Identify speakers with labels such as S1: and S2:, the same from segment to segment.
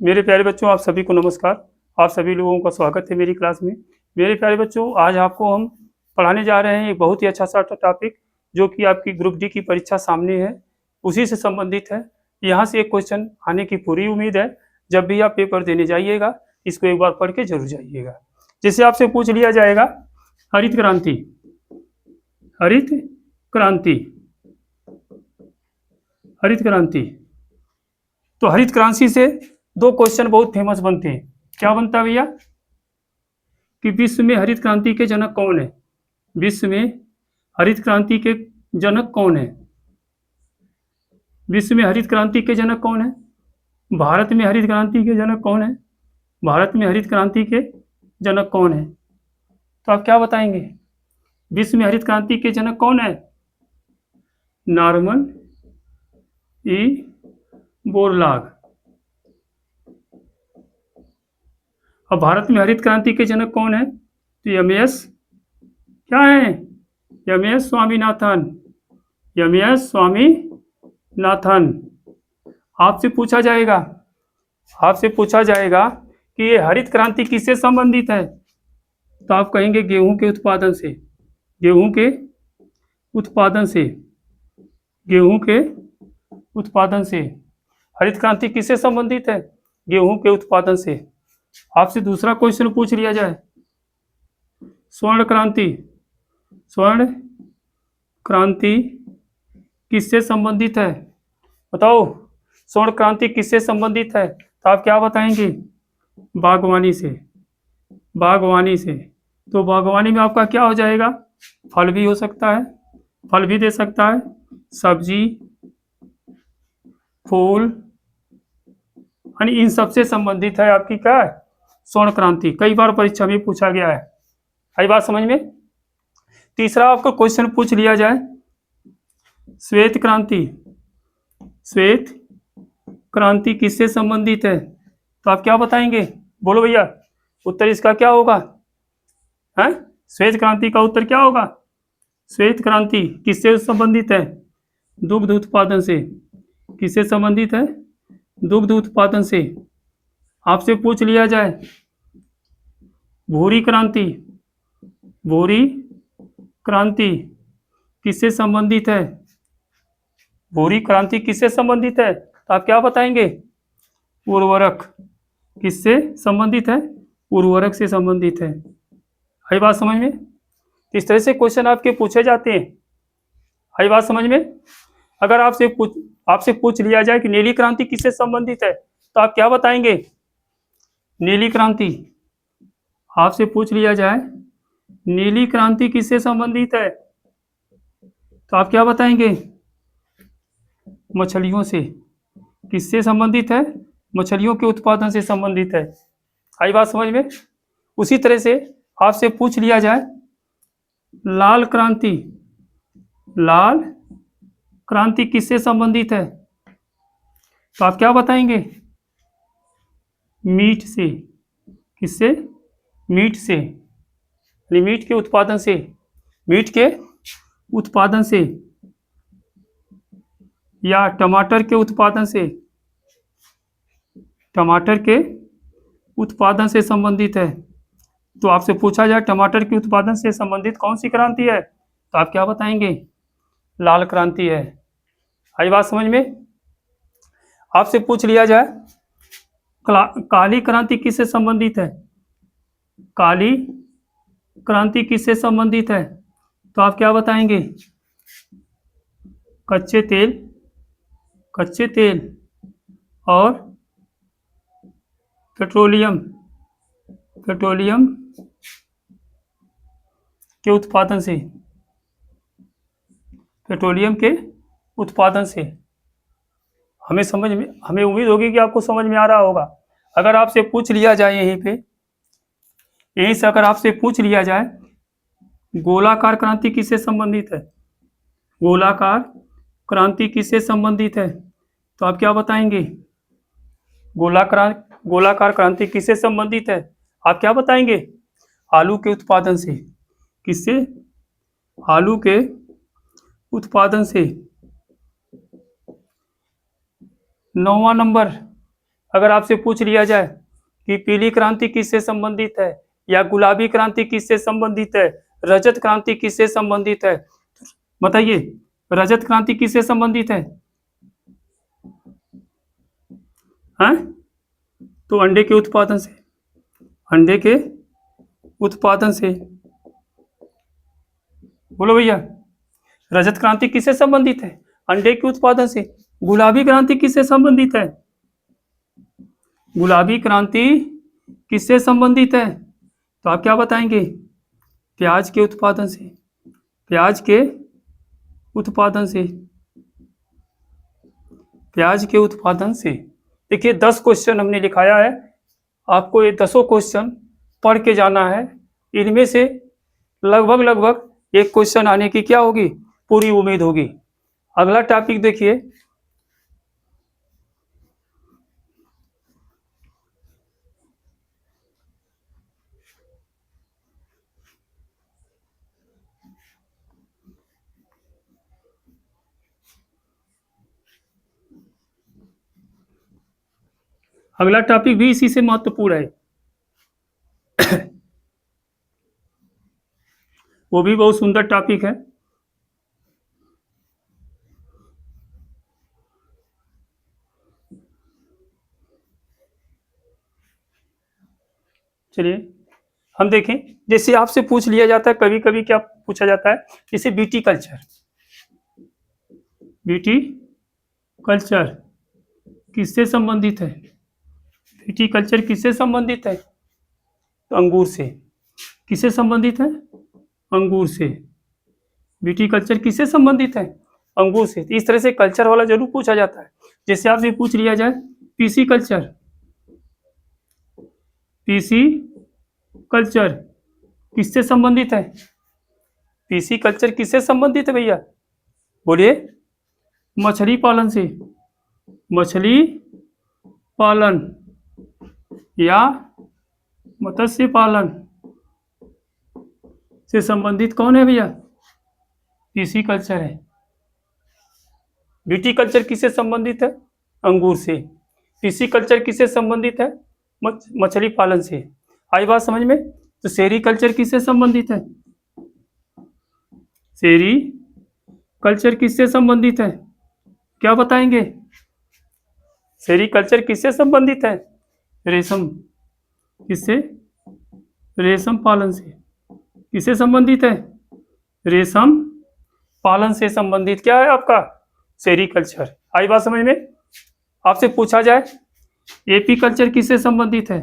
S1: मेरे प्यारे बच्चों, आप सभी को नमस्कार। आप सभी लोगों का स्वागत है मेरी क्लास में। मेरे प्यारे बच्चों, आज आपको हम पढ़ाने जा रहे हैं एक बहुत ही अच्छा सा टॉपिक, जो कि आपकी ग्रुप डी की परीक्षा सामने है, उसी से संबंधित है। यहाँ से एक क्वेश्चन आने की पूरी उम्मीद है। जब भी आप पेपर देने जाइएगा, इसको एक बार पढ़ के जरूर जाइएगा। जैसे आपसे पूछ लिया जाएगा, हरित क्रांति, हरित क्रांति, हरित क्रांति। तो हरित क्रांति से दो क्वेश्चन बहुत फेमस बनते हैं। क्या बनता है भैया? कि विश्व में हरित क्रांति के जनक कौन है? विश्व में हरित क्रांति के जनक कौन है? विश्व में हरित क्रांति के जनक कौन है? भारत में हरित क्रांति के जनक कौन है? भारत में हरित क्रांति के जनक कौन है? तो आप क्या बताएंगे? विश्व में हरित क्रांति के जनक कौन है? Norman E Borlaug. अब भारत में हरित क्रांति के जनक कौन है? तो एमएस क्या है? एमएस स्वामीनाथन। एमएस स्वामीनाथन। आपसे पूछा जाएगा कि ये हरित क्रांति किससे संबंधित है? तो आप कहेंगे गेहूं के उत्पादन से। गेहूं के उत्पादन से। गेहूं के उत्पादन से हरित क्रांति किससे संबंधित है? गेहूं के उत्पादन से। आपसे दूसरा क्वेश्चन पूछ लिया जाए, स्वर्ण क्रांति। स्वर्ण क्रांति किससे संबंधित है? बताओ, स्वर्ण क्रांति किससे संबंधित है? तो आप क्या बताएंगे? बागवानी से। बागवानी से। तो बागवानी में आपका क्या हो जाएगा? फल भी हो सकता है, फल भी दे सकता है, सब्जी, फूल, यानी इन सबसे संबंधित है आपकी क्या है? स्वर्ण क्रांति। कई बार परीक्षा में पूछा गया है। आई बात समझ में? तीसरा आपको क्वेश्चन पूछ लिया जाए, श्वेत क्रांति। श्वेत क्रांति किससे संबंधित है? तो आप क्या बताएंगे? बोलो भैया, उत्तर इसका क्या होगा? है श्वेत क्रांति का उत्तर क्या होगा? श्वेत क्रांति किससे संबंधित है? दुग्ध उत्पादन से। किससे संबंधित है? दुग्ध उत्पादन से। आपसे पूछ लिया जाए, भूरी क्रांति। भूरी क्रांति किससे संबंधित है? भूरी क्रांति किससे संबंधित है? तो आप क्या बताएंगे? उर्वरक। किससे संबंधित है? उर्वरक से संबंधित है। आई बात समझ में? इस तरह से क्वेश्चन आपके पूछे जाते हैं। आई बात समझ में? अगर आपसे पूछ लिया जाए कि नीली क्रांति किससे संबंधित है, तो आप क्या बताएंगे? नीली क्रांति। आपसे पूछ लिया जाए नीली क्रांति किससे संबंधित है, तो आप क्या बताएंगे? मछलियों से। किससे संबंधित है? मछलियों के उत्पादन से संबंधित है। आई बात समझ में? उसी तरह से आपसे पूछ लिया जाए, लाल क्रांति। लाल क्रांति किससे संबंधित है, तो आप क्या बताएंगे? मीट से। किससे? मीट से, यानी मीट के उत्पादन से। मीट के उत्पादन से, या टमाटर के उत्पादन से। टमाटर के उत्पादन से संबंधित है। तो आपसे पूछा जाए टमाटर के उत्पादन से संबंधित कौन सी क्रांति है, तो आप क्या बताएंगे? लाल क्रांति है। आई बात समझ में? आपसे पूछ लिया जाए, काली क्रांति किससे संबंधित है? काली क्रांति किससे संबंधित है, तो आप क्या बताएंगे? कच्चे तेल। कच्चे तेल और पेट्रोलियम। पेट्रोलियम के उत्पादन से। पेट्रोलियम के उत्पादन से। हमें उम्मीद होगी कि आपको समझ में आ रहा होगा। अगर आपसे पूछ लिया जाए यहीं से अगर आपसे पूछ लिया जाए, गोलाकार क्रांति किससे संबंधित है? गोलाकार क्रांति किससे संबंधित है, तो आप क्या बताएंगे? गोलाकार क्रांति किससे संबंधित है, आप क्या बताएंगे? आलू के उत्पादन से। किससे? आलू के उत्पादन से। 9वां नंबर अगर आपसे पूछ लिया जाए कि पीली क्रांति किससे संबंधित है, या गुलाबी क्रांति किससे संबंधित है, रजत क्रांति किससे संबंधित है, बताइए रजत क्रांति किससे संबंधित है? हाँ, तो अंडे के उत्पादन से, अंडे के उत्पादन से। बोलो भैया, रजत क्रांति किससे संबंधित है? अंडे के उत्पादन से। गुलाबी क्रांति किससे संबंधित है? गुलाबी क्रांति किससे संबंधित है? तो आप क्या बताएंगे? प्याज के उत्पादन से, प्याज के उत्पादन से, प्याज के उत्पादन से। देखिए 10 क्वेश्चन हमने लिखाया है, आपको ये 10 क्वेश्चन पढ़ के जाना है। इनमें से लगभग एक क्वेश्चन आने की क्या होगी? पूरी उम्मीद होगी। अगला टॉपिक देखिए, अगला टॉपिक भी इसी से महत्वपूर्ण है। वो भी बहुत सुंदर टॉपिक है। चलिए हम देखें, जैसे आपसे पूछ लिया जाता है कभी कभी, क्या पूछा जाता है, जैसे बीटी कल्चर, बीटी कल्चर किससे संबंधित है? बीटी कल्चर किससे संबंधित है? तो अंगूर से। किससे संबंधित है? अंगूर से। बीटी कल्चर किससे संबंधित है? अंगूर से। इस तरह से कल्चर वाला जरूर पूछा जाता है। जैसे आपसे पूछ लिया जाए पीसी कल्चर, पीसी कल्चर किससे संबंधित है? पीसी कल्चर किससे संबंधित है भैया? बोलिए। मछली पालन से, मछली पालन या मत्स्य पालन से संबंधित कौन है भैया? पीसी कल्चर है। बीटी कल्चर किससे संबंधित है? अंगूर से। पीसी कल्चर किससे संबंधित है? मछली पालन से। आई बात समझ में? तो सेरी कल्चर किससे संबंधित है? सेरी कल्चर किससे संबंधित है? क्या बताएंगे? सेरी कल्चर किससे संबंधित है? रेशम। किससे? रेशम पालन से। किससे संबंधित है? रेशम पालन से संबंधित क्या है आपका? सेरी कल्चर। आई बात समझ में? आपसे पूछा जाए एपी कल्चर किससे संबंधित है?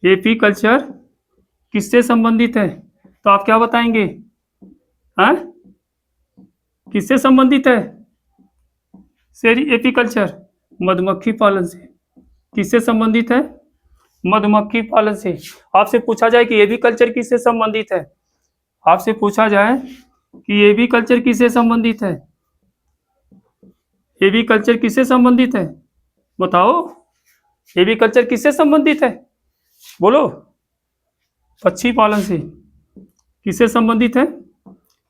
S1: एपी कल्चर किससे संबंधित है? तो आप क्या बताएंगे? हाँ, किससे संबंधित है? सेरी एपी कल्चर मधुमक्खी पालन से। किससे संबंधित है? मधुमक्खी पालन से। आपसे पूछा जाए कि एपी कल्चर किससे संबंधित है? आपसे पूछा जाए कि एपी कल्चर किससे संबंधित है? एपी कल्चर किससे संबंधित है? बताओ, एपी कल्चर किससे संबंधित है? बोलो। पक्षी पालन से। किससे संबंधित है?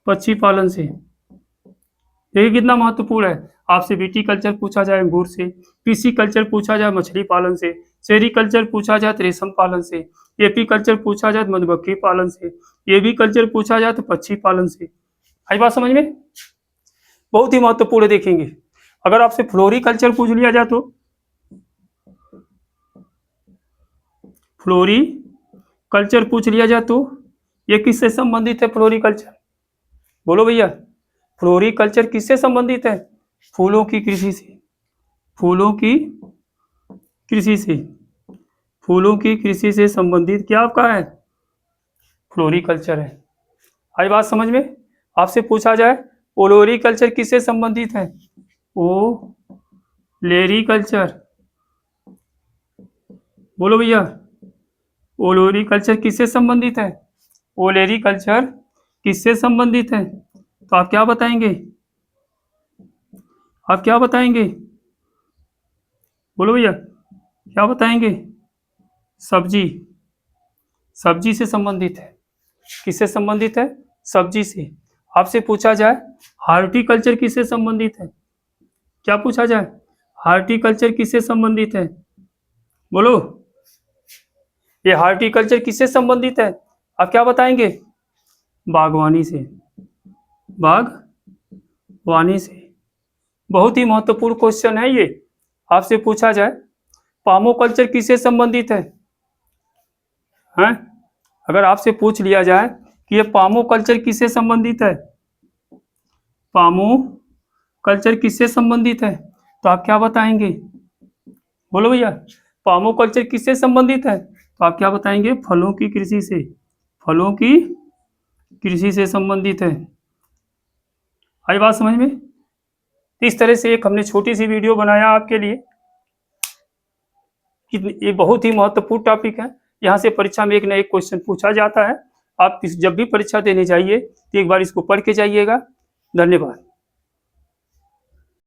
S1: पक्षी पालन से। देखिए कितना महत्वपूर्ण है। आपसे बीटी कल्चर पूछा जाए अंगूर से, पीसी कल्चर पूछा जाए मछली पालन से, सेरी कल्चर पूछा जाए तो रेशम पालन से, एपी कल्चर पूछा जाए तो मधुमक्खी पालन से, एबी कल्चर पूछा जाए तो पक्षी पालन से। आई बात समझ में? बहुत ही महत्वपूर्ण देखेंगे। अगर आपसे फ्लोरी कल्चर पूछ लिया जाए तो, फ्लोरी कल्चर पूछ लिया जाए तो ये किससे संबंधित है? Floriculture. बोलो भैया, फ्लोरी कल्चर किससे संबंधित है? फूलों की कृषि से। फूलों की कृषि से। फूलों की कृषि से संबंधित क्या आपका है? फ्लोरी कल्चर है। आई बात समझ में? आपसे पूछा जाए ओलोरी कल्चर किससे संबंधित है? ओ लेरी कल्चर। बोलो भैया, ओलोरी कल्चर किससे संबंधित है? ओलेरी कल्चर किससे संबंधित है? तो आप क्या बताएंगे? आप क्या बताएंगे? बोलो भैया, क्या बताएंगे? सब्जी। सब्जी से संबंधित है। किससे संबंधित है? सब्जी से। आपसे पूछा जाए हार्टिकल्चर किससे संबंधित है? क्या पूछा जाए? हार्टिकल्चर किससे संबंधित है? बोलो, ये हार्टिकल्चर किससे संबंधित है? आप क्या बताएंगे? बागवानी से, बागवानी से। बहुत ही महत्वपूर्ण क्वेश्चन है ये। आपसे पूछा जाए पामोकल्चर किससे संबंधित है? हैं? अगर आपसे पूछ लिया जाए कि ये पामोकल्चर किससे संबंधित है, पामोकल्चर किससे संबंधित है, तो आप क्या बताएंगे? बोलो भैया, पामोकल्चर किससे संबंधित है, तो आप क्या बताएंगे? फलों की कृषि से, फलों की कृषि से संबंधित है। आई बात समझ में? इस तरह से एक हमने छोटी सी वीडियो बनाया आपके लिए कि ये बहुत ही महत्वपूर्ण टॉपिक है। यहाँ से परीक्षा में एक ना एक क्वेश्चन पूछा जाता है। आप जब भी परीक्षा देने जाइए तो एक बार इसको पढ़ के जाइएगा। धन्यवाद।